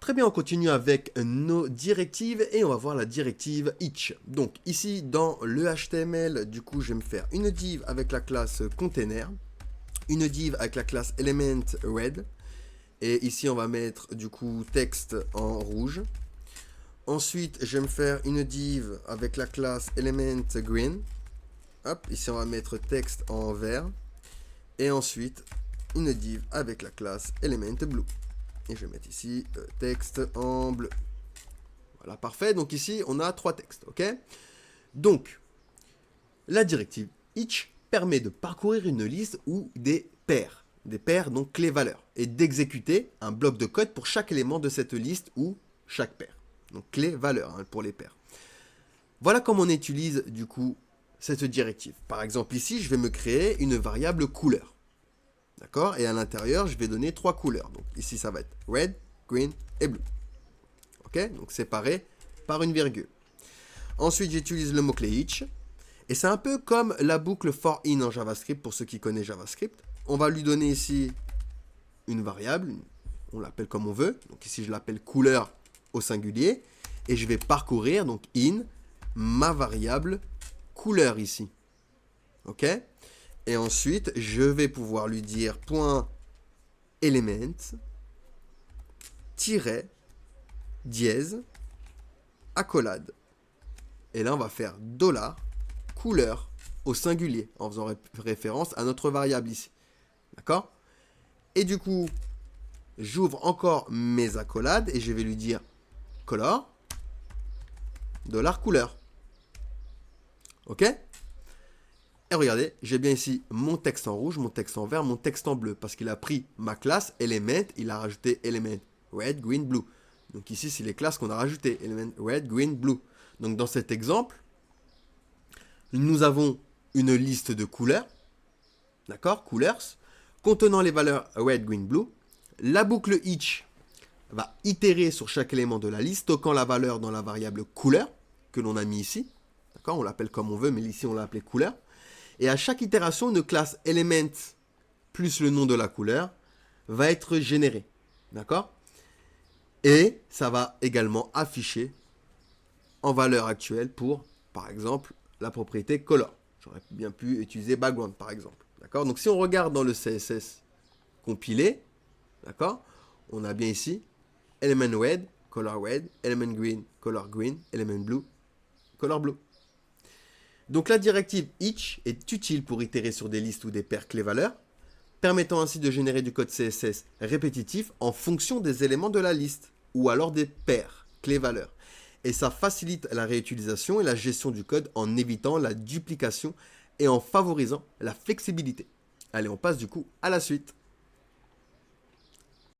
Très bien, on continue avec nos directives et on va voir la directive each. Donc ici dans le HTML, du coup je vais me faire une div avec la classe container, une div avec la classe element red, et ici on va mettre du coup texte en rouge. Ensuite je vais me faire une div avec la classe element green. Hop, ici on va mettre texte en vert. Et ensuite une div avec la classe element blue. Et je vais mettre ici texte en bleu. Voilà, parfait. Donc ici, on a 3 textes, ok? Donc, la directive each permet de parcourir une liste ou des paires. Des paires, donc clé-valeur. Et d'exécuter un bloc de code pour chaque élément de cette liste ou chaque paire. Donc clé-valeur hein, pour les paires. Voilà comment on utilise du coup cette directive. Par exemple, ici, je vais me créer une variable couleur. D'accord? Et à l'intérieur, je vais donner 3 couleurs. Donc ici, ça va être red, green et blue. Ok? Donc séparé par une virgule. Ensuite, j'utilise le mot-clé each. Et c'est un peu comme la boucle for in en JavaScript, pour ceux qui connaissent JavaScript. On va lui donner ici une variable. On l'appelle comme on veut. Donc ici, je l'appelle couleur au singulier. Et je vais parcourir, donc in, ma variable couleur ici. Ok? Et ensuite, je vais pouvoir lui dire .element dièse accolade. Et là, on va faire $couleur au singulier en faisant référence à notre variable ici. D'accord? Et du coup, j'ouvre encore mes accolades et je vais lui dire color $couleur. Ok? Et regardez, j'ai bien ici mon texte en rouge, mon texte en vert, mon texte en bleu. Parce qu'il a pris ma classe element, il a rajouté element red, green, blue. Donc ici, c'est les classes qu'on a rajoutées. Element red, green, blue. Donc dans cet exemple, nous avons une liste de couleurs. D'accord? Colors. Contenant les valeurs red, green, blue. La boucle each va itérer sur chaque élément de la liste, stockant la valeur dans la variable couleur que l'on a mis ici. D'accord? On l'appelle comme on veut, mais ici, on l'a appelé couleur. Et à chaque itération, une classe element plus le nom de la couleur va être générée. D'accord? Et ça va également afficher en valeur actuelle pour, par exemple, la propriété color. J'aurais bien pu utiliser background, par exemple. D'accord? Donc si on regarde dans le CSS compilé, d'accord, on a bien ici element red, element green, element blue, color blue. Donc la directive each est utile pour itérer sur des listes ou des paires clés-valeurs, permettant ainsi de générer du code CSS répétitif en fonction des éléments de la liste, ou alors des paires clés-valeurs. Et ça facilite la réutilisation et la gestion du code en évitant la duplication et en favorisant la flexibilité. Allez, on passe du coup à la suite.